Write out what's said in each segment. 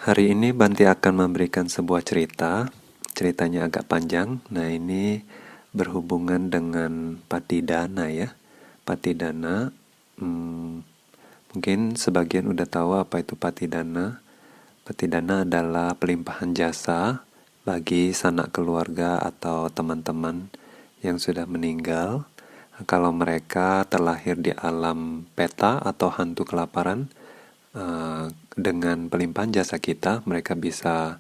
Hari ini Banti akan memberikan sebuah cerita. Ceritanya agak panjang. Nah, ini berhubungan dengan patidana ya. Patidana, mungkin sebagian udah tahu apa itu patidana. Patidana adalah pelimpahan jasa bagi sanak keluarga atau teman-teman yang sudah meninggal. Kalau mereka terlahir di alam peta atau hantu kelaparan, dengan pelimpahan jasa kita, mereka bisa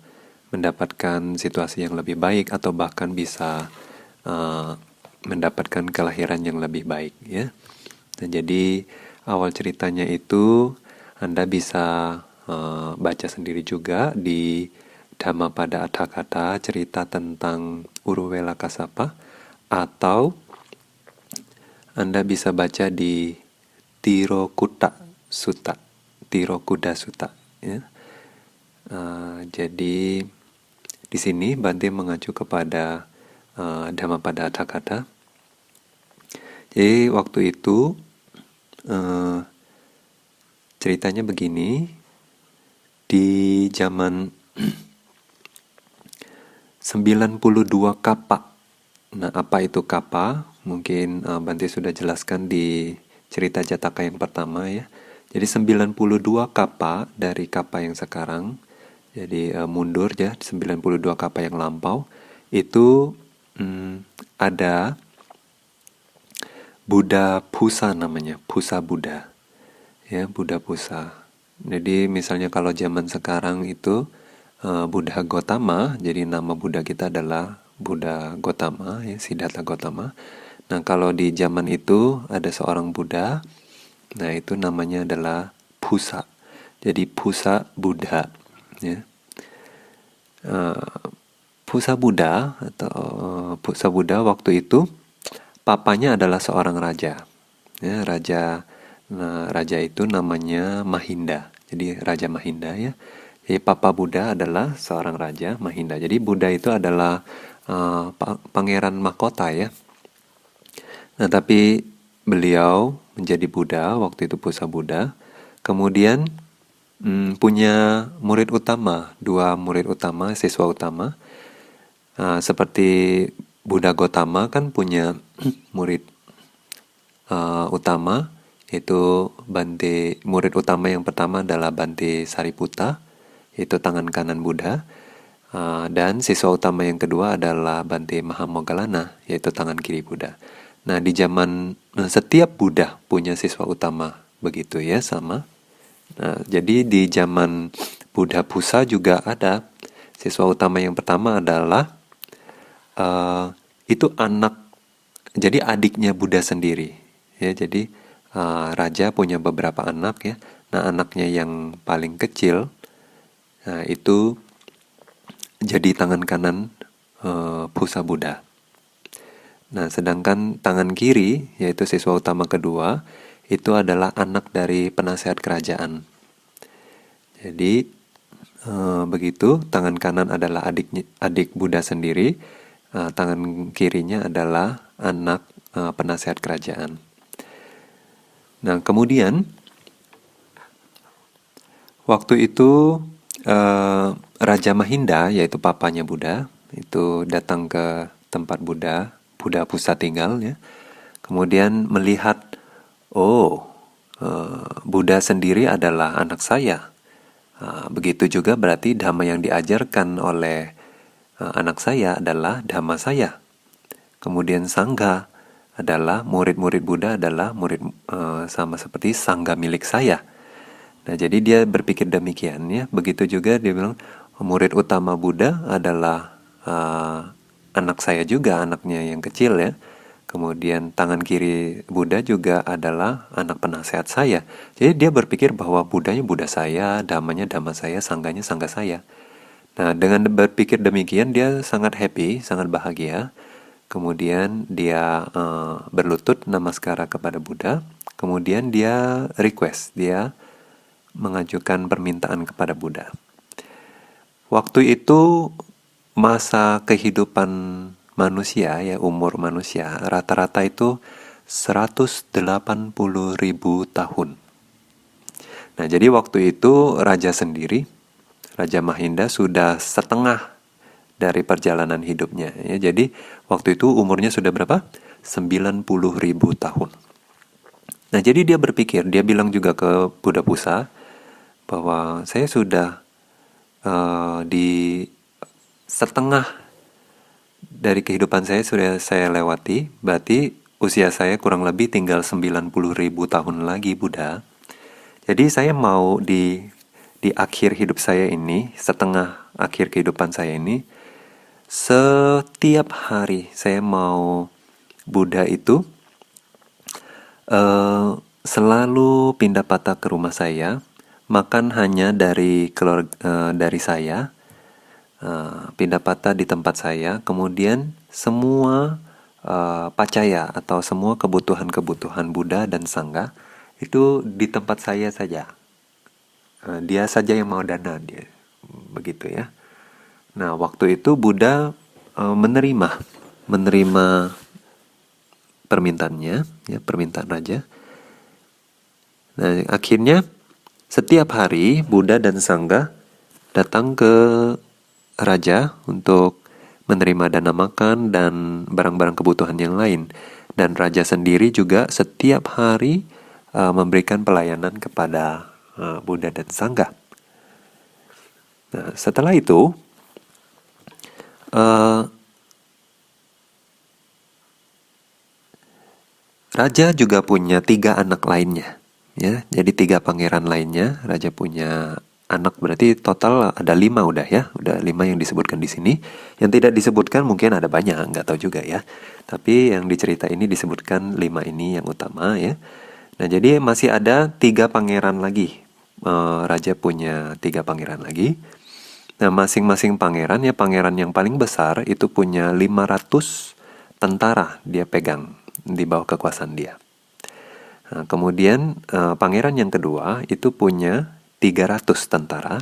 mendapatkan situasi yang lebih baik atau bahkan bisa mendapatkan kelahiran yang lebih baik ya. Dan jadi awal ceritanya itu Anda bisa baca sendiri juga di Dhammapada Atthakatha, cerita tentang Uruwela Kasapa, atau Anda bisa baca di Tirokuta Sutta, Tirokuda Sutta ya. Jadi di sini Bante mengacu kepada Dhammapada Atthakatha. Jadi waktu itu ceritanya begini, di zaman 92 Kapa. Nah, apa itu Kapa? Mungkin Bante sudah jelaskan di cerita Jataka yang pertama ya. Jadi 92 Kapa dari Kapa yang sekarang, jadi mundur ya, 92 Kapa yang lampau, itu ada Buddha Pusa namanya, Pusa Buddha. Ya, Buddha Pusa. Jadi misalnya kalau zaman sekarang itu Buddha Gotama, jadi nama Buddha kita adalah Buddha Gotama, ya, Siddhartha Gotama. Nah, kalau di zaman itu ada seorang Buddha, nah itu namanya adalah Pusa. Jadi Pusa Buddha, ya. Pusa Buddha atau Pusa Buddha waktu itu papanya adalah seorang raja. Ya, raja. Nah, raja itu namanya Mahinda. Jadi Raja Mahinda ya. Jadi Papa Buddha adalah seorang raja Mahinda. Jadi Buddha itu adalah pangeran mahkota ya. Nah, tapi beliau menjadi Buddha waktu itu Pusa Buddha. Kemudian punya murid utama, dua murid utama, siswa utama. Seperti Buddha Gotama kan punya murid utama, yaitu Bante. Murid utama yang pertama adalah Bante Sariputta, yaitu tangan kanan Buddha. Dan siswa utama yang kedua adalah Bante Mahamoggallana, yaitu tangan kiri Buddha. Nah, di zaman setiap Buddha punya siswa utama, begitu ya, sama. Nah, jadi di zaman Buddha Pusa juga ada siswa utama yang pertama adalah itu anak, jadi adiknya Buddha sendiri. Ya, jadi raja punya beberapa anak ya. Nah, anaknya yang paling kecil, nah itu jadi tangan kanan Pusa Buddha. Nah, sedangkan tangan kiri, yaitu siswa utama kedua, itu adalah anak dari penasehat kerajaan. Jadi begitu, tangan kanan adalah adik Buddha sendiri, tangan kirinya adalah anak penasehat kerajaan. Nah, kemudian waktu itu Raja Mahinda, yaitu papanya Buddha, itu datang ke tempat Buddha Pusa tinggal ya. Kemudian melihat, Buddha sendiri adalah anak saya. Begitu juga berarti dhamma yang diajarkan oleh anak saya adalah dhamma saya. Kemudian sangha adalah murid-murid Buddha adalah murid sama seperti sangha milik saya. Nah, jadi dia berpikir demikian ya. Begitu juga dia bilang murid utama Buddha adalah anak saya juga, anaknya yang kecil ya. Kemudian tangan kiri Buddha juga adalah anak penasehat saya. Jadi dia berpikir bahwa Buddhanya Buddha saya, dhammanya dhamma saya, sangganya sangga saya. Nah, dengan berpikir demikian dia sangat happy, sangat bahagia. Kemudian dia berlutut namaskara kepada Buddha. Kemudian dia request, dia mengajukan permintaan kepada Buddha. Waktu itu masa kehidupan manusia ya, umur manusia rata-rata itu 180.000 tahun. Nah, jadi waktu itu raja sendiri, Raja Mahinda sudah setengah dari perjalanan hidupnya. Ya, jadi waktu itu umurnya sudah berapa? 90.000 tahun. Nah, jadi dia berpikir, dia bilang juga ke Buddha Pusa bahwa saya sudah di setengah dari kehidupan saya sudah saya lewati, berarti usia saya kurang lebih tinggal 90.000 tahun lagi, Buddha. Jadi saya mau di akhir hidup saya ini, setengah akhir kehidupan saya ini, setiap hari saya mau Buddha itu selalu pindah patah ke rumah saya, makan hanya dari saya, pindah patah di tempat saya, kemudian semua pacaya atau semua kebutuhan-kebutuhan Buddha dan Sangha itu di tempat saya saja. Dia saja yang mau dana dia, begitu ya. Nah, waktu itu Buddha menerima permintaannya, ya, permintaan raja. Nah, akhirnya setiap hari Buddha dan Sangha datang ke raja untuk menerima dana makan dan barang-barang kebutuhan yang lain. Dan raja sendiri juga setiap hari memberikan pelayanan kepada Buddha dan Sangha. Nah, setelah itu raja juga punya 3 anak lainnya, ya. Jadi 3 pangeran lainnya. Raja punya anak, berarti total ada 5 udah ya. Udah 5 yang disebutkan di sini. Yang tidak disebutkan mungkin ada banyak, nggak tahu juga ya. Tapi yang dicerita ini disebutkan 5 ini yang utama ya. Nah, jadi masih ada 3 pangeran lagi. Raja punya 3 pangeran lagi. Nah, masing-masing pangeran, ya, pangeran yang paling besar itu punya 500 tentara dia pegang di bawah kekuasaan dia. Nah, kemudian pangeran yang kedua itu punya 300 tentara.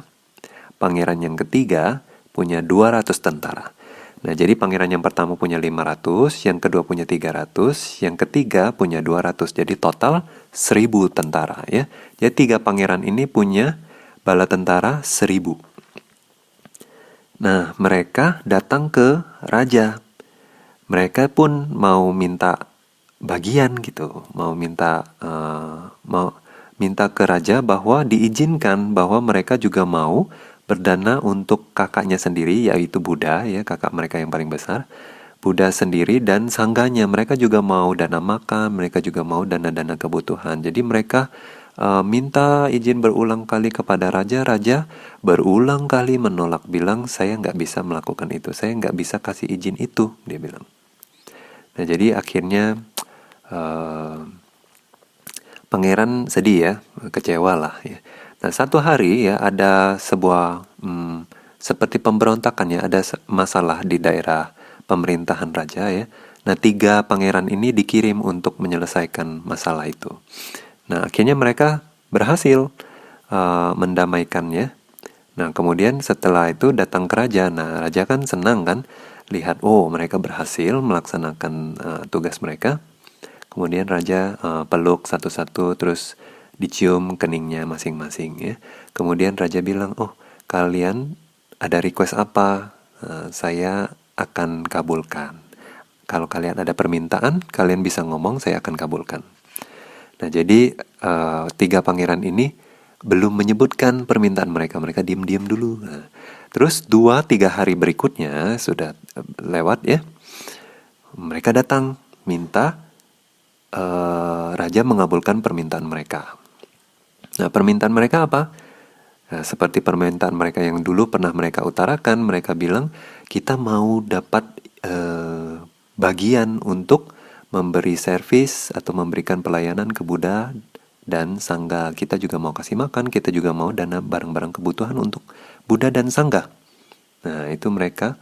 Pangeran yang ketiga punya 200 tentara. Nah, jadi pangeran yang pertama punya 500, yang kedua punya 300, yang ketiga punya 200. Jadi total 1000 tentara ya. Jadi 3 pangeran ini punya bala tentara 1000. Nah, mereka datang ke raja. Mereka pun mau minta bagian gitu, mau minta ke raja bahwa diizinkan bahwa mereka juga mau berdana untuk kakaknya sendiri, yaitu Buddha ya, kakak mereka yang paling besar. Buddha sendiri dan sangganya, mereka juga mau dana makan, mereka juga mau dana-dana kebutuhan. Jadi mereka minta izin berulang kali kepada raja. Raja berulang kali menolak, bilang saya nggak bisa melakukan itu, saya nggak bisa kasih izin itu, dia bilang. Nah, jadi akhirnya pangeran sedih ya, kecewa lah ya. Nah, satu hari ya ada sebuah seperti pemberontakan ya, ada masalah di daerah pemerintahan raja ya. Nah, 3 pangeran ini dikirim untuk menyelesaikan masalah itu. Nah, akhirnya mereka berhasil mendamaikannya. Nah, kemudian setelah itu datang ke raja. Nah, raja kan senang kan, lihat mereka berhasil melaksanakan tugas mereka. Kemudian raja peluk satu-satu, terus dicium keningnya masing-masing ya. Kemudian raja bilang, kalian ada request apa? Saya akan kabulkan. Kalau kalian ada permintaan, kalian bisa ngomong, saya akan kabulkan. Nah, jadi 3 pangeran ini belum menyebutkan permintaan mereka. Mereka diam-diam dulu. Nah, terus 2-3 hari berikutnya sudah lewat ya. Mereka datang minta raja mengabulkan permintaan mereka. Nah, permintaan mereka apa? Nah, seperti permintaan mereka yang dulu pernah mereka utarakan, mereka bilang, kita mau dapat bagian untuk memberi servis atau memberikan pelayanan ke Buddha dan Sangha. Kita juga mau kasih makan, kita juga mau dana barang-barang kebutuhan untuk Buddha dan Sangha. Nah, itu mereka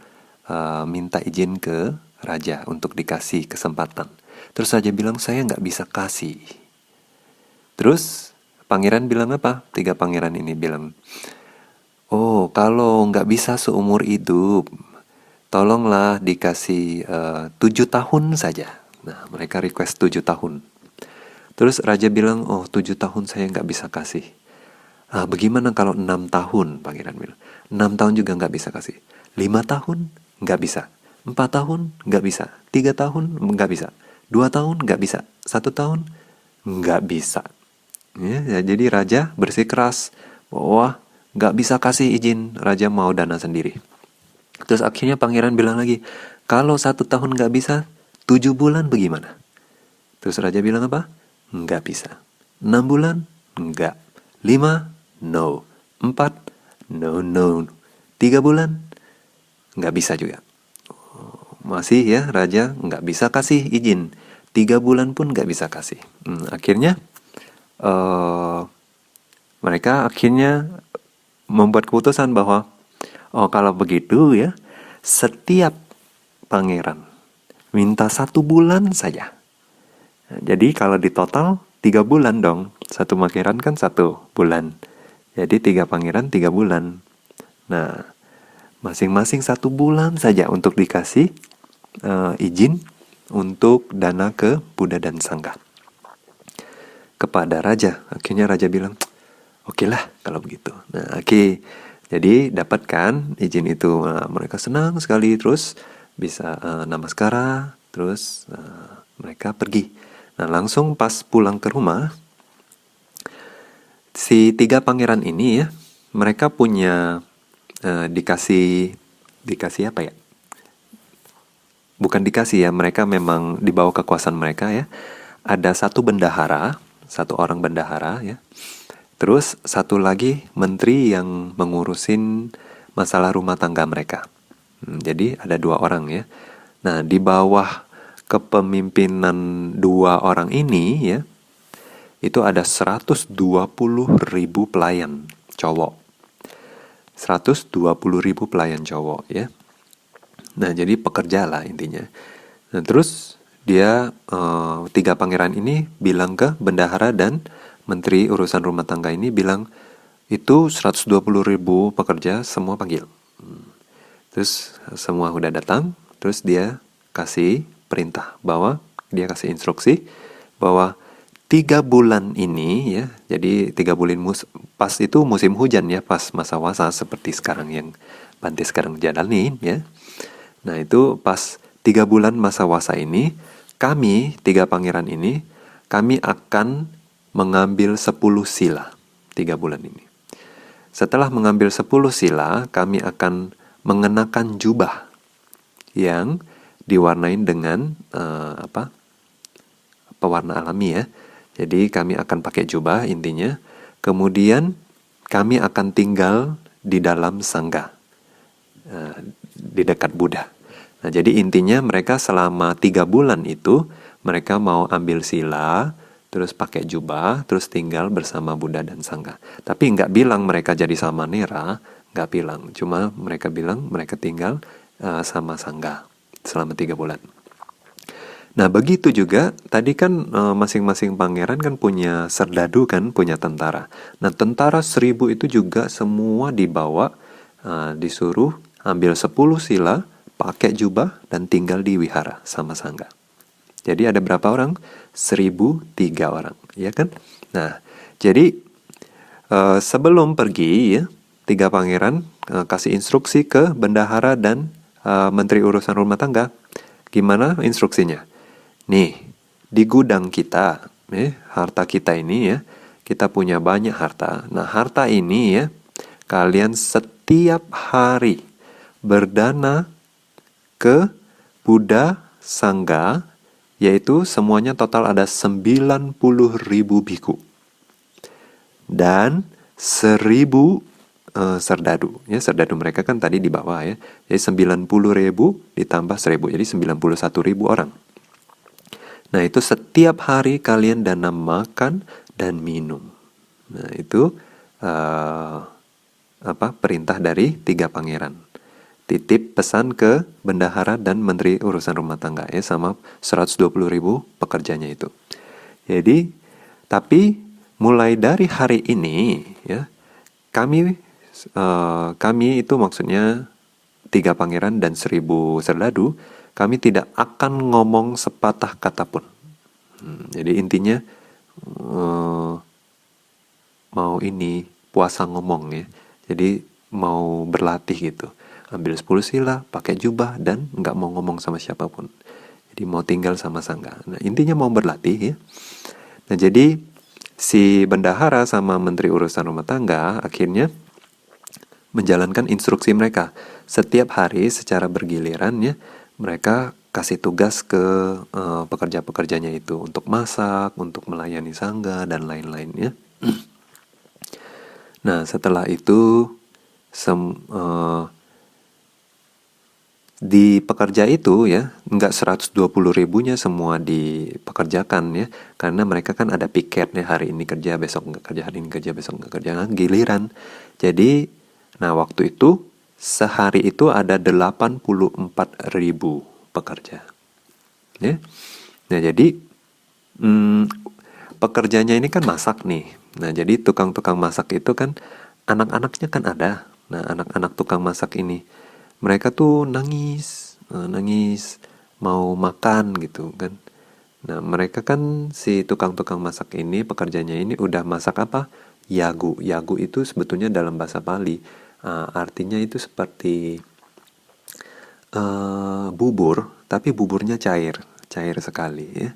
minta izin ke raja untuk dikasih kesempatan. Terus raja bilang, saya nggak bisa kasih. Terus pangeran bilang apa? 3 pangeran ini bilang, kalau nggak bisa seumur hidup, tolonglah dikasih 7 tahun saja. Nah, mereka request 7 tahun. Terus raja bilang, 7 tahun saya nggak bisa kasih. Bagaimana kalau 6 tahun, pangeran bilang. 6 tahun juga nggak bisa kasih. 5 tahun nggak bisa. 4 tahun nggak bisa. 3 tahun nggak bisa. 2 tahun nggak bisa. 1 tahun nggak bisa. Ya, jadi raja bersikeras bahwa nggak bisa kasih izin, raja mau dana sendiri. Terus akhirnya pangeran bilang lagi, kalau 1 tahun nggak bisa, 7 bulan bagaimana? Terus raja bilang apa? Nggak bisa. 6 bulan? Nggak. 5? No. 4? No, no. 3 bulan? Nggak bisa juga. Masih ya, raja nggak bisa kasih izin. 3 bulan pun nggak bisa kasih. Akhirnya eh mereka akhirnya membuat keputusan bahwa kalau begitu ya, setiap pangeran minta 1 bulan saja. Nah, jadi kalau di total 3 bulan dong, satu pangeran kan 1 bulan. Jadi 3 pangeran 3 bulan. Nah, masing-masing 1 bulan saja untuk dikasih izin untuk dana ke Buddha dan Sangha kepada raja. Akhirnya raja bilang, oke lah kalau begitu. Nah, oke. Jadi dapatkan izin itu. Nah, mereka senang sekali, terus bisa namaskara, terus mereka pergi. Nah, langsung pas pulang ke rumah, si 3 pangeran ini ya, mereka punya dikasih apa ya? Bukan dikasih ya, mereka memang dibawa kekuasaan mereka ya. Ada satu bendahara, satu orang bendahara ya. Terus satu lagi menteri yang mengurusin masalah rumah tangga mereka. Jadi ada 2 orang ya. Nah, di bawah kepemimpinan 2 orang ini ya, itu ada 120.000 pelayan cowok. 120.000 pelayan cowok ya. Nah, jadi pekerja lah intinya. Nah, terus dia 3 pangeran ini bilang ke bendahara dan menteri urusan rumah tangga ini bilang, itu 120.000 pekerja semua panggil. Terus semua udah datang, terus dia kasih perintah bahwa dia kasih instruksi bahwa 3 bulan ini ya, jadi 3 bulan pas itu musim hujan ya, pas masa wasa seperti sekarang yang Bante sekarang jalanin ya. Nah, itu pas 3 bulan masa wasa ini, kami 3 pangeran ini, kami akan mengambil 10 sila 3 bulan ini. Setelah mengambil 10 sila, kami akan mengenakan jubah yang diwarnain dengan pewarna alami ya. Jadi kami akan pakai jubah intinya. Kemudian kami akan tinggal di dalam sangga, di dekat Buddha. Nah, jadi intinya mereka selama 3 bulan itu mereka mau ambil sila, terus pakai jubah, terus tinggal bersama Buddha dan Sangha. Tapi nggak bilang mereka jadi samanera, nggak bilang. Cuma mereka bilang mereka tinggal sama Sangha selama 3 bulan. Nah, begitu juga tadi kan masing-masing pangeran kan punya serdadu kan, punya tentara. Nah, tentara 1.000 itu juga semua dibawa, disuruh ambil 10 sila, pakai jubah, dan tinggal di wihara sama Sangha. Jadi ada berapa orang? 1.003 orang, ya kan? Nah, jadi sebelum pergi ya, 3 pangeran kasih instruksi ke bendahara dan menteri urusan rumah tangga. Gimana instruksinya? Nih, di gudang kita, harta kita ini ya, kita punya banyak harta. Nah, harta ini ya, kalian setiap hari berdana ke Buddha Sangha, yaitu semuanya total ada 90.000 biku. Dan 1.000 serdadu. Ya, serdadu mereka kan tadi di bawah ya. Jadi 90.000 ditambah 1.000, jadi 91.000 orang. Nah, itu setiap hari kalian dana makan dan minum. Nah, itu perintah dari 3 pangeran. Titip pesan ke bendahara dan menteri urusan rumah tangga ya, sama 120.000 pekerjanya itu. Jadi, tapi mulai dari hari ini ya, kami itu maksudnya 3 pangeran dan 1.000 serdadu, kami tidak akan ngomong sepatah kata pun. Jadi intinya mau ini puasa ngomong ya. Jadi mau berlatih gitu. Ambil 10 sila, pakai jubah, dan nggak mau ngomong sama siapapun. Jadi mau tinggal sama sangga. Nah, intinya mau berlatih ya. Nah, jadi si bendahara sama menteri urusan rumah tangga akhirnya menjalankan instruksi mereka. Setiap hari secara bergiliran ya, mereka kasih tugas ke pekerja-pekerjanya itu untuk masak, untuk melayani sangga, dan lain-lainnya. Nah, setelah itu di pekerja itu ya, nggak 120 ribunya semua dipekerjakan ya, karena mereka kan ada piketnya, hari ini kerja, besok nggak kerja, hari ini kerja, besok nggak kerja, kan giliran. Jadi, nah waktu itu, sehari itu ada 84 ribu pekerja. Ya. Nah jadi, pekerjanya ini kan masak nih. Nah jadi tukang-tukang masak itu kan, anak-anaknya kan ada. Nah anak-anak tukang masak ini, mereka tuh nangis, nangis mau makan gitu kan. Nah mereka kan si tukang-tukang masak ini, pekerjanya ini udah masak apa? Yagu. Yagu itu sebetulnya dalam bahasa Bali, artinya itu seperti bubur, tapi buburnya cair, cair sekali ya.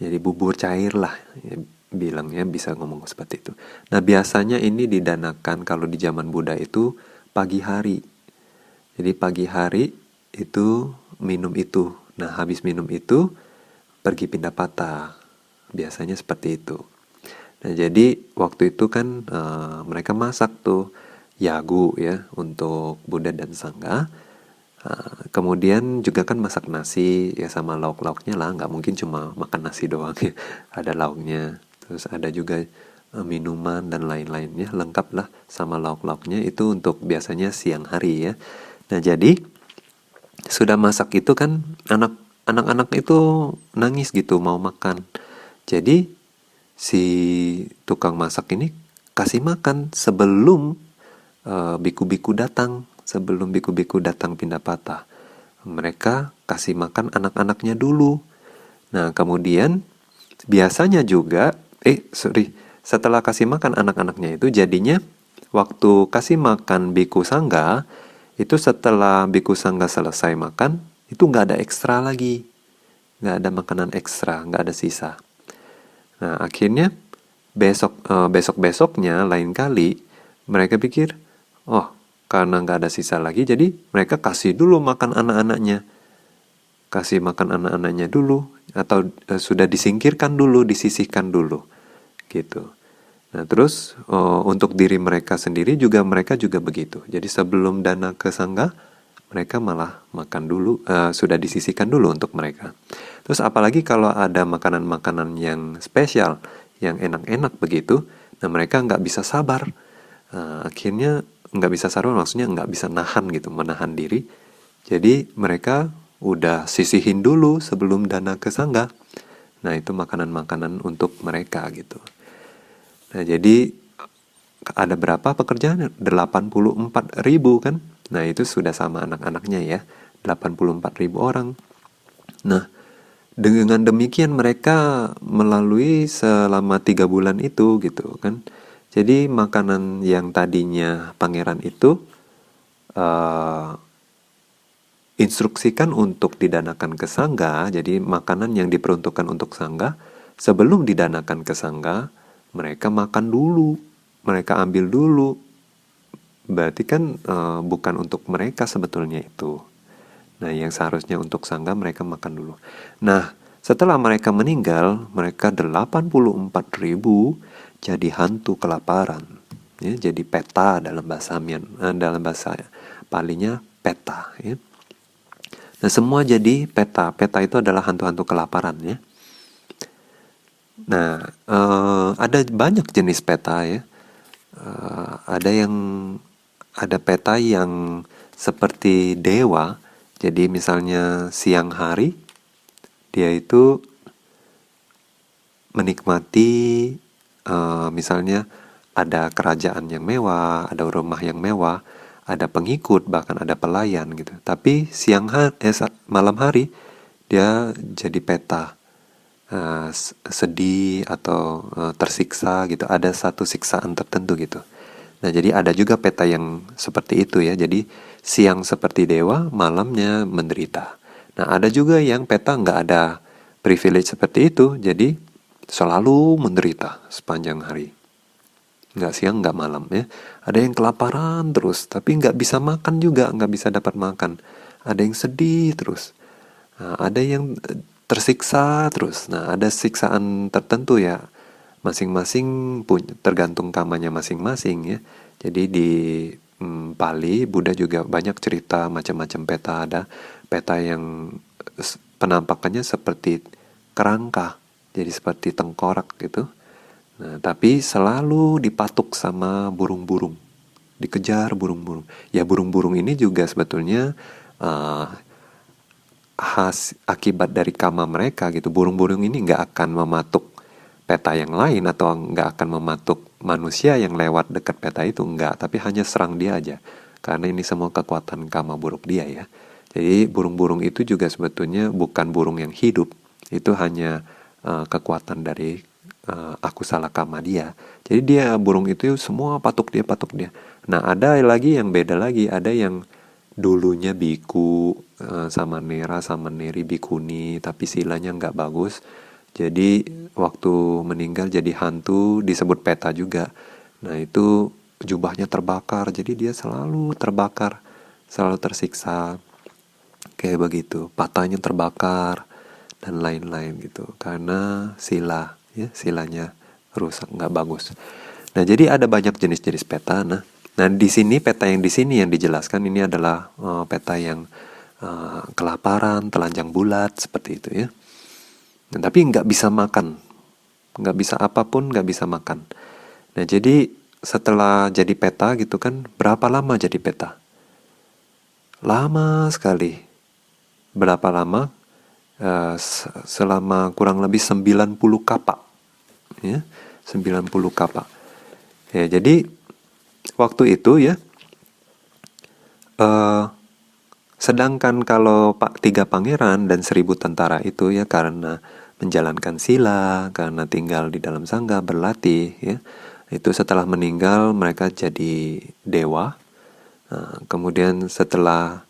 Jadi bubur cair lah, ya, bilangnya bisa ngomong seperti itu. Nah biasanya ini didanakan kalau di zaman Buddha itu pagi hari. Jadi pagi hari itu minum itu. Nah habis minum itu pergi pindah patah. Biasanya seperti itu. Nah jadi waktu itu kan mereka masak tuh yagu ya untuk Buddha dan Sangha. Kemudian juga kan masak nasi ya sama lauk-lauknya lah, nggak mungkin cuma makan nasi doang ya, ada lauknya, terus ada juga minuman dan lain-lainnya, lengkap lah sama lauk-lauknya, itu untuk biasanya siang hari ya. Nah jadi sudah masak itu kan anak-anak itu nangis gitu mau makan, jadi si tukang masak ini kasih makan sebelum biku-biku datang. Sebelum biku-biku datang pindah patah, mereka kasih makan anak-anaknya dulu. Nah kemudian biasanya juga setelah kasih makan anak-anaknya itu, jadinya waktu kasih makan biku sangga itu, setelah biku sangga selesai makan itu nggak ada ekstra lagi, nggak ada makanan ekstra, nggak ada sisa. Nah akhirnya besok-besoknya lain kali mereka pikir, oh karena nggak ada sisa lagi, jadi mereka kasih dulu makan anak-anaknya. Kasih makan anak-anaknya dulu, atau sudah disingkirkan dulu, disisihkan dulu. Gitu. Nah terus untuk diri mereka sendiri juga, mereka juga begitu. Jadi sebelum dana ke sangga, mereka malah makan dulu, sudah disisihkan dulu untuk mereka. Terus apalagi kalau ada makanan-makanan yang spesial, yang enak-enak begitu, nah mereka nggak bisa sabar. Akhirnya nggak bisa sabar, maksudnya nggak bisa nahan gitu, menahan diri. Jadi mereka udah sisihin dulu sebelum dana ke sangga. Nah itu makanan-makanan untuk mereka gitu. Nah jadi ada berapa pekerjaan? 84 ribu kan? Nah itu sudah sama anak-anaknya ya, 84 ribu orang. Nah dengan demikian mereka melalui selama 3 bulan itu gitu kan. Jadi makanan yang tadinya pangeran itu instruksikan untuk didanakan ke sangga, jadi makanan yang diperuntukkan untuk sangga, sebelum didanakan ke sangga, mereka makan dulu, mereka ambil dulu. Berarti kan bukan untuk mereka sebetulnya itu. Nah yang seharusnya untuk sangga mereka makan dulu. Nah setelah mereka meninggal, mereka 84 ribu jadi hantu kelaparan. Ya, jadi peta dalam bahasa dalam bahasa Palinya peta. Ya. Nah semua jadi peta. Peta itu adalah hantu-hantu kelaparan ya. Nah ada banyak jenis peta ya. Ada peta yang seperti dewa. Jadi misalnya siang hari dia itu menikmati misalnya ada kerajaan yang mewah, ada rumah yang mewah, ada pengikut, bahkan ada pelayan gitu. Tapi malam hari dia jadi peta, sedih atau tersiksa gitu. Ada satu siksaan tertentu gitu. Nah, jadi ada juga peta yang seperti itu ya. Jadi siang seperti dewa, malamnya menderita. Nah, ada juga yang peta nggak ada privilege seperti itu, jadi selalu menderita sepanjang hari. Nggak siang, nggak malam ya. Ada yang kelaparan terus, tapi nggak bisa makan juga, nggak bisa dapat makan. Ada yang sedih terus. Nah, ada yang tersiksa terus. Nah, ada siksaan tertentu ya. Masing-masing tergantung kamanya masing-masing ya. Jadi di Pali, Buddha juga banyak cerita macam-macam peta. Ada peta yang penampakannya seperti kerangka, jadi seperti tengkorak gitu. Nah, tapi selalu dipatuk sama burung-burung, dikejar burung-burung. Ya burung-burung ini juga sebetulnya uh, akibat dari karma mereka gitu. Burung-burung ini nggak akan mematuk peta yang lain atau nggak akan mematuk manusia yang lewat dekat peta itu, nggak, tapi hanya serang dia aja. Karena ini semua kekuatan karma buruk dia ya. Jadi burung-burung itu juga sebetulnya bukan burung yang hidup, itu hanya kekuatan dari aku salah karma dia. Jadi dia burung itu semua patuk dia patuk dia. Nah ada lagi yang beda lagi, ada yang dulunya biku sama Nera sama Neri bikuni tapi silanya nggak bagus, jadi waktu meninggal jadi hantu, disebut peta juga. Nah itu jubahnya terbakar, jadi dia selalu terbakar, selalu tersiksa kayak begitu, patahnya terbakar dan lain-lain gitu karena sila ya, silanya rusak nggak bagus. Nah jadi ada banyak jenis-jenis peta. Nah di sini peta yang di sini yang dijelaskan ini adalah peta yang kelaparan, telanjang bulat seperti itu ya. Nah, tapi nggak bisa makan, nggak bisa apapun, nggak bisa makan. Nah jadi setelah jadi peta gitu kan, berapa lama jadi peta? Lama sekali. Berapa lama? Selama kurang lebih 90 kapak. Ya, 90 kapak. Ya, jadi waktu itu ya, sedangkan kalau 3 pangeran dan 1.000 tentara itu ya karena menjalankan sila, karena tinggal di dalam sangga, berlatih ya, itu setelah meninggal mereka jadi dewa. Kemudian setelah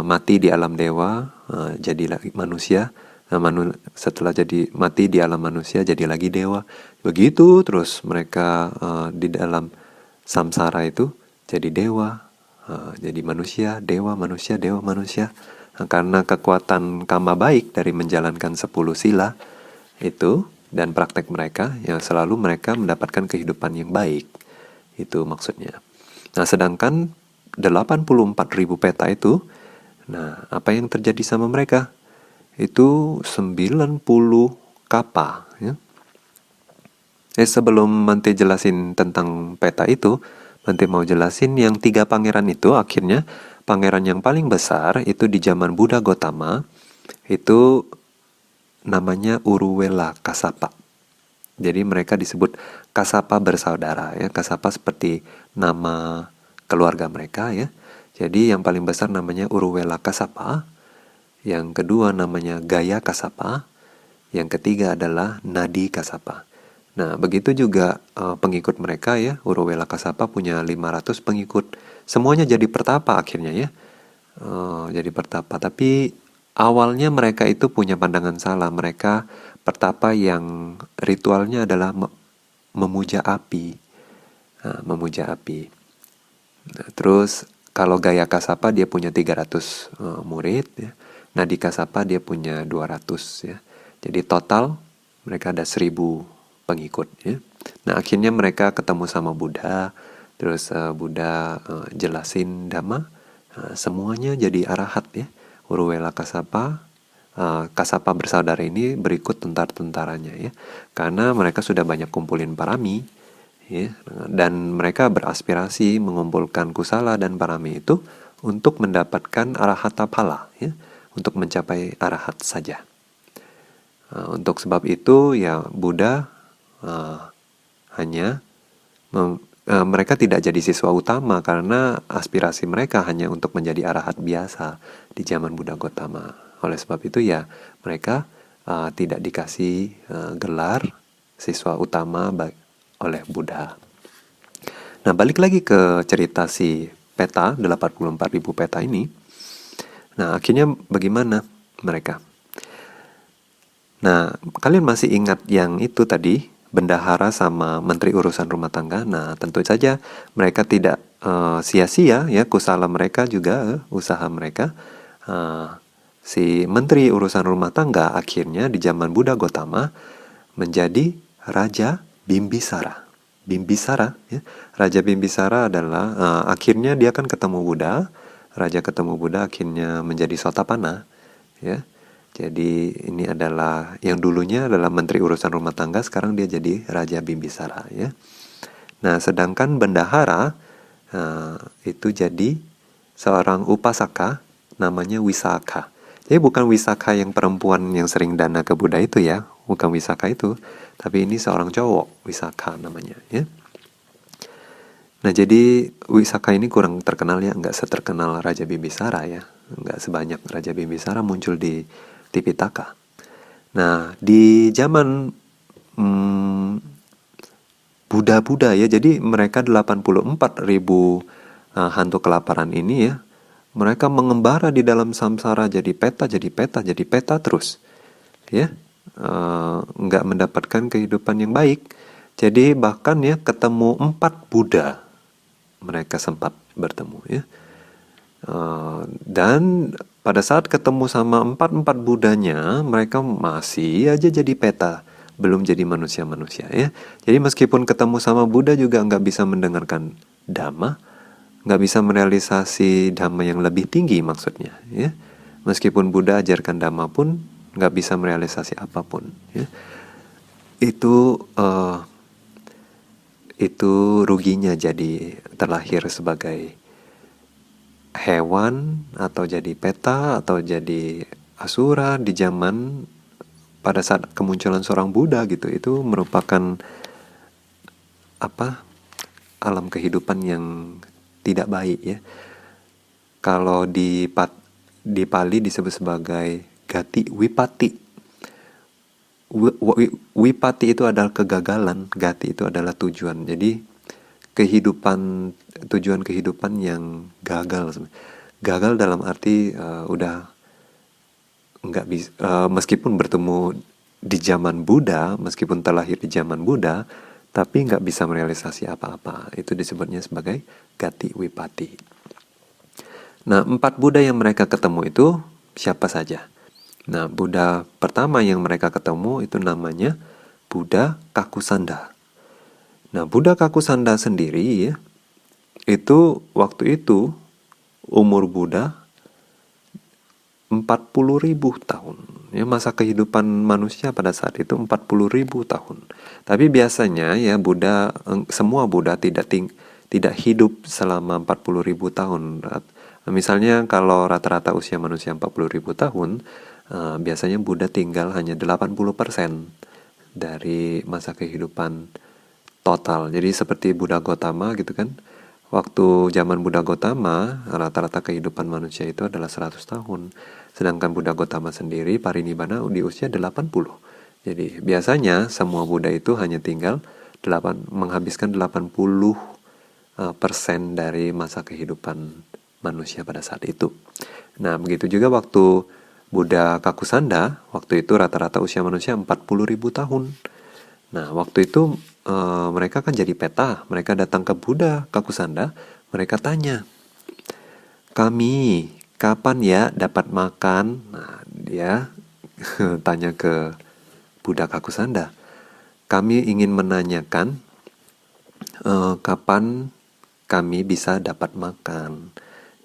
mati di alam dewa, jadi lagi manusia. Setelah jadi mati di alam manusia, jadi lagi dewa. Begitu terus mereka di dalam samsara itu jadi dewa, jadi manusia, dewa, manusia, dewa, manusia. Nah, karena kekuatan karma baik dari menjalankan 10 sila itu dan praktek mereka, yang selalu mereka mendapatkan kehidupan yang baik. Itu maksudnya. Nah, sedangkan 84.000 peta itu, nah apa yang terjadi sama mereka? Itu 90 kapa ya. Sebelum Mante jelasin tentang peta itu, Mante mau jelasin yang 3 pangeran itu akhirnya pangeran yang paling besar itu di zaman Buddha Gotama itu namanya Uruwela Kasapa. Jadi mereka disebut Kasapa bersaudara ya. Kasapa seperti nama keluarga mereka ya. Jadi yang paling besar namanya Uruwela Kasapa, yang kedua namanya Gaya Kasapa, yang ketiga adalah Nadi Kasapa. Nah begitu juga pengikut mereka ya. Uruwela Kasapa punya 500 pengikut. Semuanya jadi pertapa akhirnya ya. Jadi pertapa. Tapi awalnya mereka itu punya pandangan salah. Mereka pertapa yang ritualnya adalah memuja api. Nah, memuja api. Nah, terus kalau Gaya Kasapa dia punya 300 murid ya. Nadi Kasapa dia punya 200 ya. Jadi total mereka ada 1.000 pengikut ya. Nah akhirnya mereka ketemu sama Buddha. Terus Buddha jelasin Dhamma. Semuanya jadi arahat ya. Uruwela Kasapa, Kasapa bersaudara ini berikut tentara-tentaranya ya. Karena mereka sudah banyak kumpulin parami ya, dan mereka beraspirasi mengumpulkan kusala dan parami itu untuk mendapatkan arahata phala ya, untuk mencapai arahat saja. Untuk sebab itu ya Buddha hanya mereka tidak jadi siswa utama karena aspirasi mereka hanya untuk menjadi arahat biasa di zaman Buddha Gotama. Oleh sebab itu ya mereka tidak dikasih gelar siswa utama oleh Buddha. Nah, balik lagi ke cerita si peta, 84.000 peta ini. Nah, akhirnya bagaimana mereka? Nah, kalian masih ingat yang itu tadi, bendahara sama menteri urusan rumah tangga? Nah, tentu saja mereka tidak sia-sia ya, kusala mereka juga, usaha mereka. Eh, si menteri urusan rumah tangga akhirnya di zaman Buddha Gotama menjadi Raja Bimbisara. Bimbisara, ya. Raja Bimbisara adalah akhirnya dia kan ketemu Buddha, raja ketemu Buddha akhirnya menjadi Sotapanna, ya. Jadi ini adalah yang dulunya adalah menteri urusan rumah tangga, sekarang dia jadi Raja Bimbisara, ya. Nah, sedangkan bendahara itu jadi seorang upasaka namanya Wisaka. Jadi bukan Wisaka yang perempuan yang sering dana ke Buddha itu ya, bukan Wisaka itu, tapi ini seorang cowok, Wisaka namanya, ya. Nah, jadi Wisaka ini kurang terkenal ya, nggak seterkenal Raja Bimbisara ya, nggak sebanyak Raja Bimbisara muncul di Tipitaka. Nah, di zaman Buddha-Buddha ya, jadi mereka 84.000 hantu kelaparan ini ya, mereka mengembara di dalam samsara jadi peta, jadi peta, jadi peta terus, ya, nggak mendapatkan kehidupan yang baik. Jadi bahkan ya ketemu 4 Buddha, mereka sempat bertemu ya. Dan pada saat ketemu sama empat Budanya, mereka masih aja jadi peta, belum jadi manusia-manusia ya. Jadi meskipun ketemu sama Buddha juga nggak bisa mendengarkan Dhamma, nggak bisa merealisasi Dhamma yang lebih tinggi maksudnya ya. Meskipun Buddha ajarkan Dhamma pun nggak bisa merealisasi apapun ya. Itu ruginya jadi terlahir sebagai hewan atau jadi peta atau jadi asura di zaman pada saat kemunculan seorang Buddha gitu. Itu merupakan alam kehidupan yang tidak baik ya. Kalau di Pali disebut sebagai gati wipati. Wipati itu adalah kegagalan, gati itu adalah tujuan. Jadi tujuan kehidupan yang gagal. Gagal dalam arti udah nggak bisa, meskipun bertemu di zaman Buddha, meskipun terlahir di zaman Buddha, tapi nggak bisa merealisasi apa-apa. Itu disebutnya sebagai gati wipati. Nah, 4 Buddha yang mereka ketemu itu siapa saja? Nah, Buddha pertama yang mereka ketemu itu namanya Buddha Kakusanda. Nah, Buddha Kakusanda sendiri ya, itu waktu itu umur Buddha 40.000 tahun. Ya, masa kehidupan manusia pada saat itu 40.000 tahun. Tapi biasanya ya semua Buddha tidak hidup selama 40.000 tahun. Misalnya kalau rata-rata usia manusia 40.000 tahun, biasanya Buddha tinggal hanya 80% dari masa kehidupan total. Jadi seperti Buddha Gotama gitu kan. Waktu zaman Buddha Gotama, rata-rata kehidupan manusia itu adalah 100 tahun. Sedangkan Buddha Gotama sendiri parinibbana di usia 80. Jadi biasanya semua Buddha itu hanya tinggal menghabiskan 80% dari masa kehidupan manusia pada saat itu. Nah, begitu juga waktu Buddha Kakusanda, waktu itu rata-rata usia manusia 40.000 tahun. Nah, waktu itu mereka kan jadi peta. Mereka datang ke Buddha Kakusanda, mereka tanya, kami kapan ya dapat makan? Nah, dia tanya ke Buddha Kakusanda, kami ingin menanyakan kapan kami bisa dapat makan.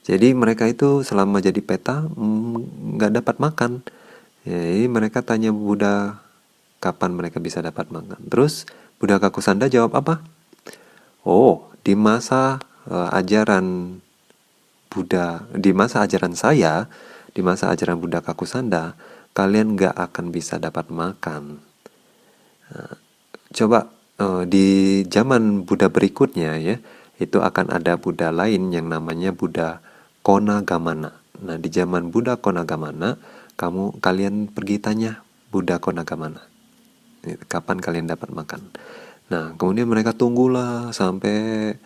Jadi mereka itu selama jadi peta nggak dapat makan. Jadi mereka tanya Buddha kapan mereka bisa dapat makan. Terus Buddha Kakusanda jawab apa? Oh, di masa ajaran Buddha, di masa ajaran saya, di masa ajaran Buddha Kakusanda, kalian nggak akan bisa dapat makan. Coba di zaman Buddha berikutnya ya, itu akan ada Buddha lain yang namanya Buddha Konagamana. Nah, di zaman Buddha Konagamana, kalian pergi tanya Buddha Konagamana, kapan kalian dapat makan. Nah, kemudian mereka tunggulah sampai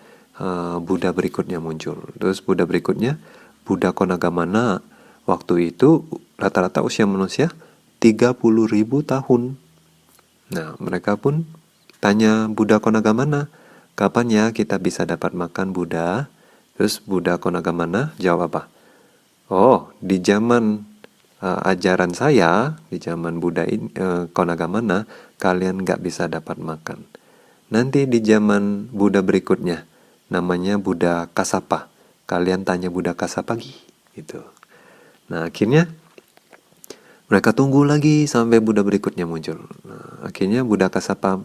Buddha berikutnya muncul. Terus Buddha berikutnya, Buddha Konagamana, waktu itu rata-rata usia manusia 30.000 tahun. Nah, mereka pun tanya Buddha Konagamana, kapan ya kita bisa dapat makan Buddha? Terus Buddha Konagamana jawab apa? Oh, di zaman ajaran saya, di zaman Buddha Konagamana, kalian nggak bisa dapat makan. Nanti di zaman Buddha berikutnya, namanya Buddha Kasapa. Kalian tanya Buddha Kasapa lagi, gitu. Nah, akhirnya mereka tunggu lagi sampai Buddha berikutnya muncul. Nah, akhirnya Buddha Kasapa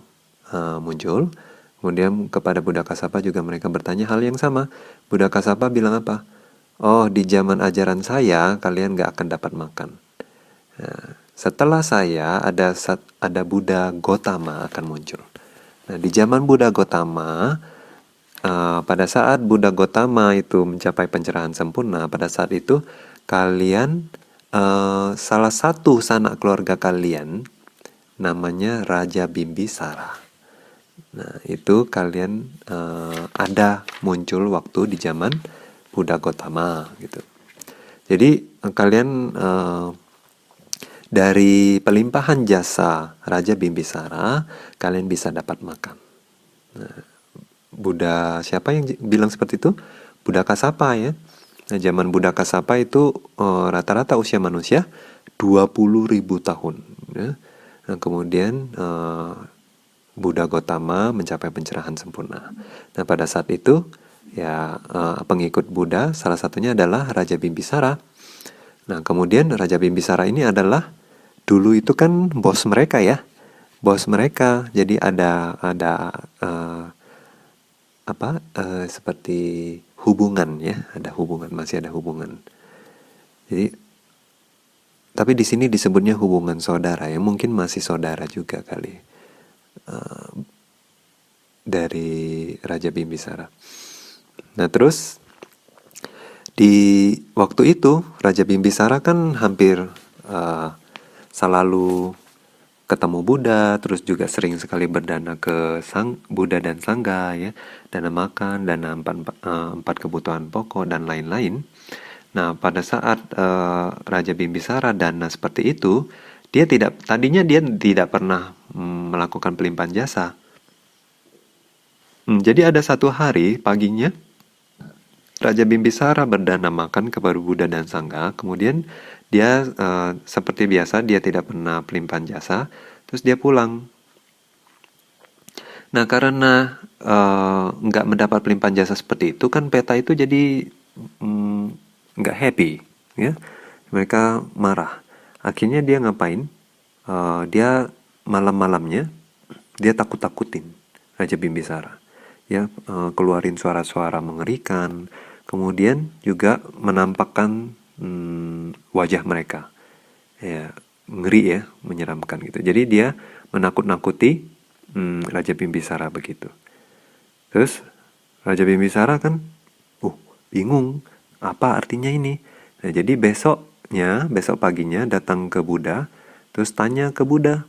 muncul. Kemudian kepada Buddha Kasapa juga mereka bertanya hal yang sama. Buddha Kasapa bilang apa? Oh, di zaman ajaran saya kalian gak akan dapat makan. Nah, setelah saya ada Buddha Gotama akan muncul. Nah, di zaman Buddha Gotama, pada saat Buddha Gotama itu mencapai pencerahan sempurna, pada saat itu kalian salah satu sanak keluarga kalian namanya Raja Bimbisara. Nah, itu kalian ada muncul waktu di zaman Buddha Gotama gitu. Jadi kalian dari pelimpahan jasa Raja Bimbisara kalian bisa dapat makan. Nah, Buddha siapa yang bilang seperti itu? Buddha Kasapa ya. Nah, zaman Buddha Kasapa itu rata-rata usia manusia 20.000 tahun. Ya. Nah, kemudian Buddha Gotama mencapai pencerahan sempurna. Nah, pada saat itu ya pengikut Buddha salah satunya adalah Raja Bimbisara. Nah, kemudian Raja Bimbisara ini adalah dulu itu kan bos mereka ya. Bos mereka. Jadi ada seperti hubungan ya, ada hubungan, masih ada hubungan. Jadi tapi di sini disebutnya hubungan saudara ya, mungkin masih saudara juga kali dari Raja Bimbisara. Nah, terus di waktu itu Raja Bimbisara kan hampir selalu ketemu Buddha, terus juga sering sekali berdana ke Buddha dan Sangga ya, dana makan, dana empat kebutuhan pokok dan lain-lain. Nah, pada saat Raja Bimbisara dana seperti itu, tadinya dia tidak pernah melakukan pelimpahan jasa. Jadi ada satu hari paginya Raja Bimbisara berdana makan kepada Buddha dan Sangga, kemudian dia seperti biasa dia tidak pernah pelimpahan jasa, terus dia pulang. Nah, karena nggak mendapat pelimpahan jasa seperti itu kan peta itu jadi nggak happy, ya. Mereka marah. Akhirnya dia ngapain? Dia malam-malamnya dia takut-takutin Raja Bimbisara. Ya, keluarin suara-suara mengerikan, kemudian juga menampakkan wajah mereka, ya ngeri ya, menyeramkan gitu. Jadi dia menakut-nakuti Raja Bimbisara begitu. Terus Raja Bimbisara kan, bingung apa artinya ini. Nah, jadi besok paginya datang ke Buddha, terus tanya ke Buddha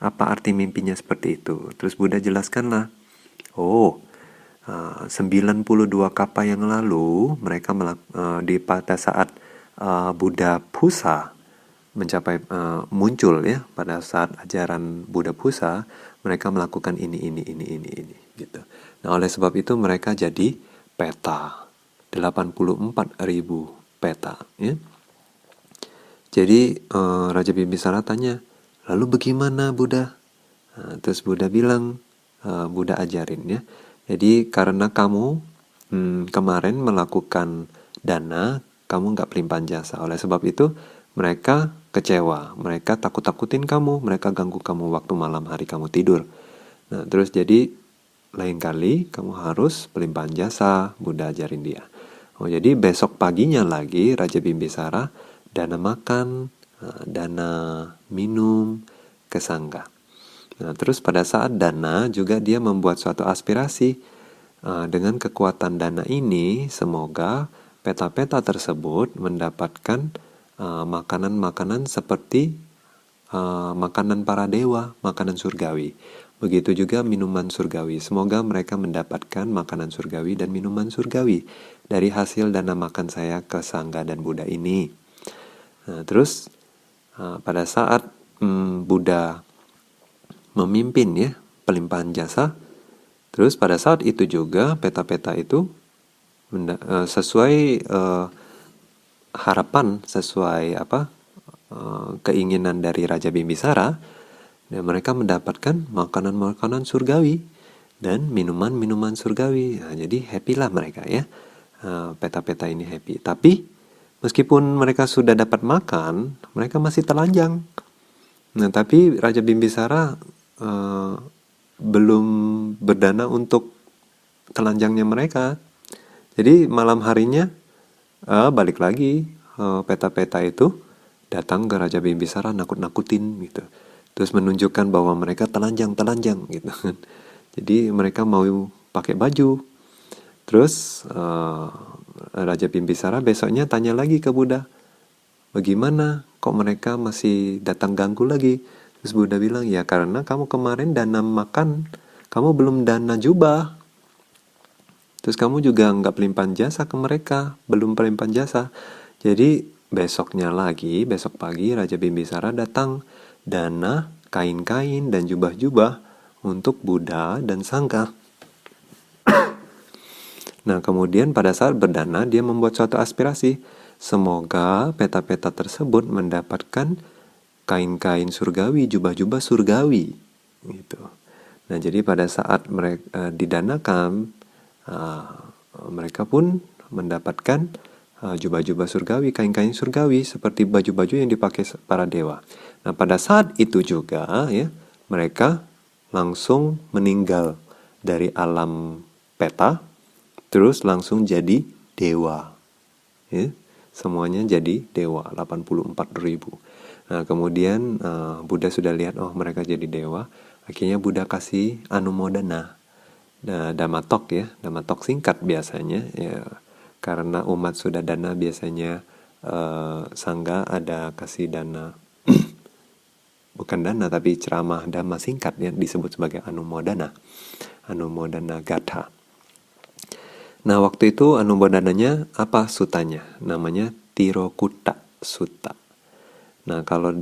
apa arti mimpinya seperti itu. Terus Buddha jelaskanlah. 92 kapa yang lalu mereka pada saat Buddha Pusa mencapai muncul ya, pada saat ajaran Buddha Pusa mereka melakukan ini gitu. Nah, oleh sebab itu mereka jadi peta 84.000 peta ya. Jadi Raja Bimbisara tanya, lalu bagaimana Buddha? Terus Buddha bilang, Buddha ajarin ya. Jadi karena kamu kemarin melakukan dana, kamu nggak pelimpahan jasa. Oleh sebab itu mereka kecewa, mereka takut-takutin kamu, mereka ganggu kamu waktu malam hari kamu tidur. Nah, terus jadi lain kali kamu harus pelimpahan jasa, Buddha ajarin dia. Jadi besok paginya lagi Raja Bimbisara dana makan, dana minum ke Sangga. Nah, terus pada saat dana juga dia membuat suatu aspirasi. Dengan kekuatan dana ini, semoga peta-peta tersebut mendapatkan makanan-makanan seperti makanan para dewa, makanan surgawi. Begitu juga minuman surgawi. Semoga mereka mendapatkan makanan surgawi dan minuman surgawi dari hasil dana makan saya ke Sangga dan Buddha ini. Nah, terus pada saat Buddha memimpin ya pelimpahan jasa, terus pada saat itu juga peta-peta itu sesuai harapan, sesuai keinginan dari Raja Bimbisara, dan mereka mendapatkan makanan-makanan surgawi dan minuman-minuman surgawi. Nah, jadi happy lah mereka ya. Peta-peta ini happy. Tapi meskipun mereka sudah dapat makan, mereka masih telanjang. Nah, tapi Raja Bimbisara belum berdana untuk telanjangnya mereka. Jadi malam harinya balik lagi peta-peta itu datang ke Raja Bimbisara nakut-nakutin gitu. Terus menunjukkan bahwa mereka telanjang gitu. Jadi mereka mau pakai baju. Terus Raja Bimbisara besoknya tanya lagi ke Buddha, bagaimana kok mereka masih datang ganggu lagi? Terus Buddha bilang, ya karena kamu kemarin dana makan, kamu belum dana jubah. Terus kamu juga nggak pelimpahan jasa ke mereka, belum pelimpahan jasa. Jadi besoknya lagi, besok pagi Raja Bimbisara datang dana, kain-kain, dan jubah-jubah untuk Buddha dan Sangha. Nah, kemudian pada saat berdana, dia membuat suatu aspirasi. Semoga peta-peta tersebut mendapatkan kain-kain surgawi, jubah-jubah surgawi. Gitu. Nah, jadi pada saat mereka didanakan, mereka pun mendapatkan jubah-jubah surgawi, kain-kain surgawi seperti baju-baju yang dipakai para dewa. Nah, pada saat itu juga ya, mereka langsung meninggal dari alam peta, terus langsung jadi dewa. Ya, semuanya jadi dewa, 84.000. Nah, kemudian Buddha sudah lihat, oh mereka jadi dewa. Akhirnya Buddha kasih anumodana. Damatok ya, damatok singkat biasanya ya, karena umat sudah dana biasanya Sangga ada kasih dana bukan dana tapi ceramah dhamma singkat ya, disebut sebagai anumodana gatha. Nah, waktu itu anumodananya apa sutanya? Namanya Tirokutta Sutta. Nah, kalau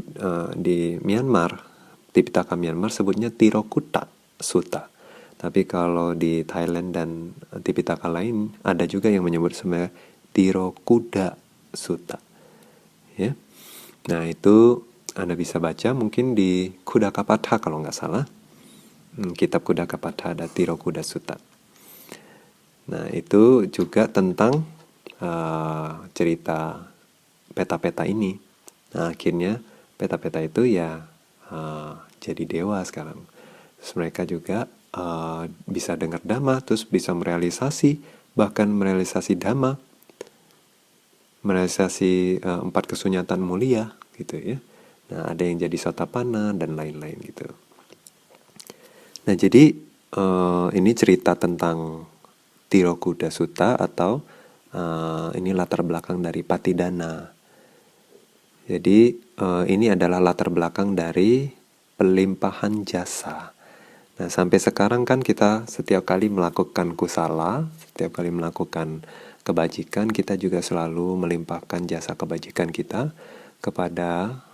di Myanmar, Tipitaka Myanmar sebutnya Tirokutta Sutta. Tapi kalau di Thailand dan Tipitaka lain ada juga yang menyebut sebagai Tirokuda Sutta. Ya. Nah, itu Anda bisa baca mungkin di Kudakapatha kalau nggak salah. Kitab Kudakapatha ada Tirokuda Sutta. Nah, itu juga tentang cerita peta-peta ini. Nah, akhirnya peta-peta itu ya jadi dewa sekarang. Terus mereka juga bisa dengar dhamma, terus bisa bahkan merealisasi dhamma, merealisasi 4 kesunyatan mulia gitu ya. Nah, ada yang jadi sotapana dan lain-lain gitu. Nah, jadi ini cerita tentang Tirokuda Sutta atau ini latar belakang dari Patidana. Jadi ini adalah latar belakang dari pelimpahan jasa. Nah, sampai sekarang kan kita setiap kali melakukan kusala, setiap kali melakukan kebajikan, kita juga selalu melimpahkan jasa kebajikan kita kepada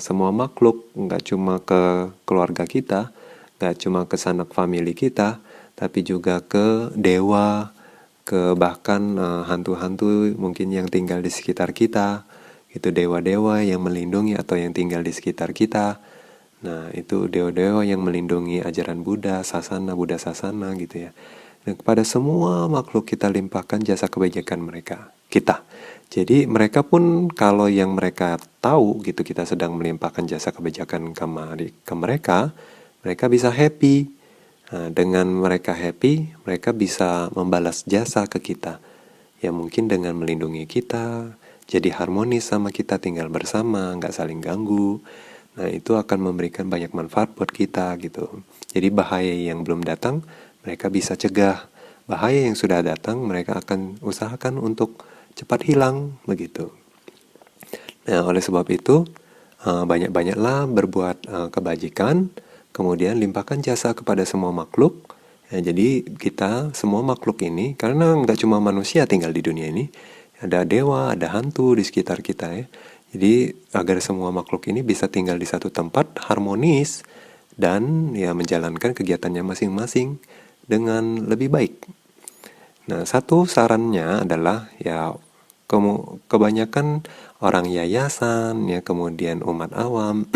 semua makhluk, nggak cuma ke keluarga kita, nggak cuma ke sanak famili kita, tapi juga ke dewa, ke bahkan hantu-hantu mungkin yang tinggal di sekitar kita, itu dewa-dewa yang melindungi atau yang tinggal di sekitar kita. Nah, itu dewa-dewa yang melindungi ajaran Buddha Sasana gitu ya. Dan kepada semua makhluk kita limpahkan jasa kebajikan kita. Jadi mereka pun kalau yang mereka tahu gitu kita sedang melimpahkan jasa kebajikan ke mereka bisa happy. Nah, dengan mereka happy, mereka bisa membalas jasa ke kita. Ya mungkin dengan melindungi kita, jadi harmonis sama kita, tinggal bersama, nggak saling ganggu. Nah, itu akan memberikan banyak manfaat buat kita gitu. Jadi bahaya yang belum datang, mereka bisa cegah. Bahaya yang sudah datang, mereka akan usahakan untuk cepat hilang begitu. Nah, oleh sebab itu, banyak-banyaklah berbuat kebajikan, kemudian limpahkan jasa kepada semua makhluk. Ya, jadi kita semua makhluk ini, karena nggak cuma manusia tinggal di dunia ini, ada dewa, ada hantu di sekitar kita ya. Jadi agar semua makhluk ini bisa tinggal di satu tempat harmonis dan ya menjalankan kegiatannya masing-masing dengan lebih baik. Nah, satu sarannya adalah ya kebanyakan orang yayasan ya, kemudian umat awam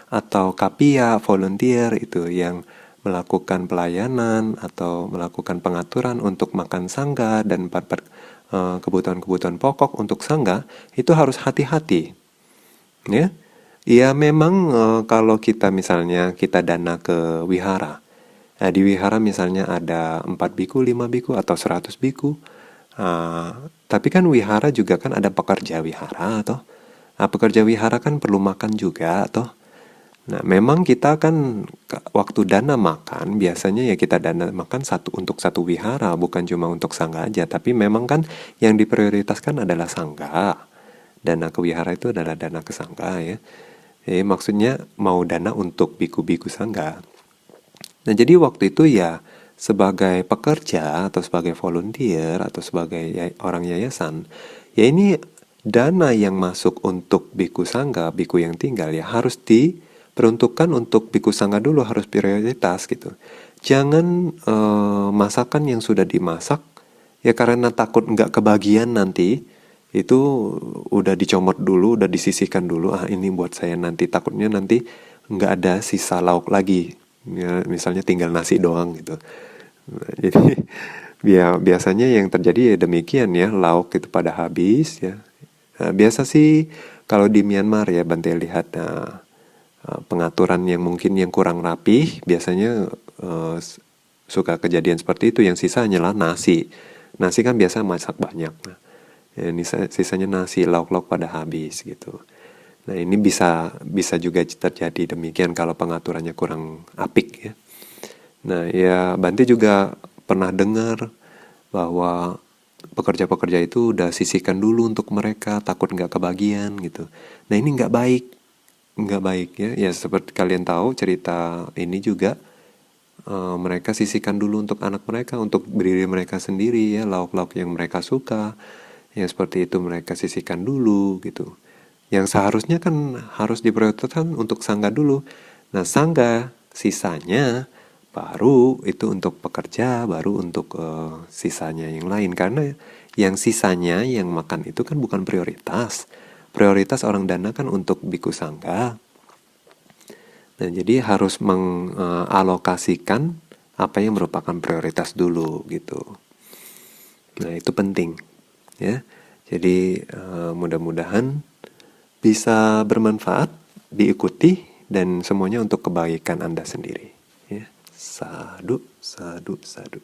atau kapia volunteer itu yang melakukan pelayanan atau melakukan pengaturan untuk makan sangga dan kebutuhan-kebutuhan pokok untuk sangga, itu harus hati-hati ya. Ya memang kalau kita misalnya kita dana ke wihara, nah, di wihara misalnya ada 4 biku, 5 biku, atau 100 biku. Tapi kan wihara juga kan ada pekerja wihara atau pekerja wihara kan perlu makan juga atau. Nah, memang kita kan waktu dana makan biasanya ya kita dana makan untuk satu wihara, bukan cuma untuk sangga aja. Tapi memang kan yang diprioritaskan adalah sangga. Dana ke wihara itu adalah dana ke sangga ya. Maksudnya mau dana untuk biku-biku sangga. Nah, jadi waktu itu ya sebagai pekerja atau sebagai volunteer atau sebagai orang yayasan, ya ini dana yang masuk untuk biku sangga, biku yang tinggal ya harus diperuntukkan untuk biku sangga dulu, harus prioritas gitu. Jangan masakan yang sudah dimasak ya karena takut nggak kebagian nanti, itu udah dicomot dulu, udah disisihkan dulu. Ini buat saya nanti, takutnya nanti nggak ada sisa lauk lagi. Ya, misalnya tinggal nasi doang gitu. Nah, jadi biasanya yang terjadi ya demikian ya, lauk itu pada habis ya. Nah, biasa sih kalau di Myanmar ya Bante lihat pengaturan yang mungkin yang kurang rapih, biasanya suka kejadian seperti itu, yang sisa hanyalah nasi. Nasi kan biasa masak banyak. Nah, ya, ini sisanya nasi, lauk-lauk pada habis gitu. Nah, ini bisa juga terjadi demikian kalau pengaturannya kurang apik ya. Nah, ya Bante juga pernah dengar bahwa pekerja-pekerja itu udah sisihkan dulu untuk mereka, takut nggak kebagian gitu. Nah, ini nggak baik ya. Ya seperti kalian tahu cerita ini juga, mereka sisihkan dulu untuk anak mereka, untuk diri mereka sendiri ya, lauk-lauk yang mereka suka. Yang seperti itu mereka sisihkan dulu gitu. Yang seharusnya kan harus diprioritaskan untuk sangga dulu. Nah, sangga sisanya baru itu untuk pekerja, baru untuk sisanya yang lain. Karena yang sisanya yang makan itu kan bukan prioritas. Prioritas orang dana kan untuk biku sangga. Nah, jadi harus mengalokasikan apa yang merupakan prioritas dulu gitu. Nah, itu penting ya. Jadi mudah-mudahan bisa bermanfaat, diikuti, dan semuanya untuk kebaikan Anda sendiri ya. Sadhu, sadhu, sadhu.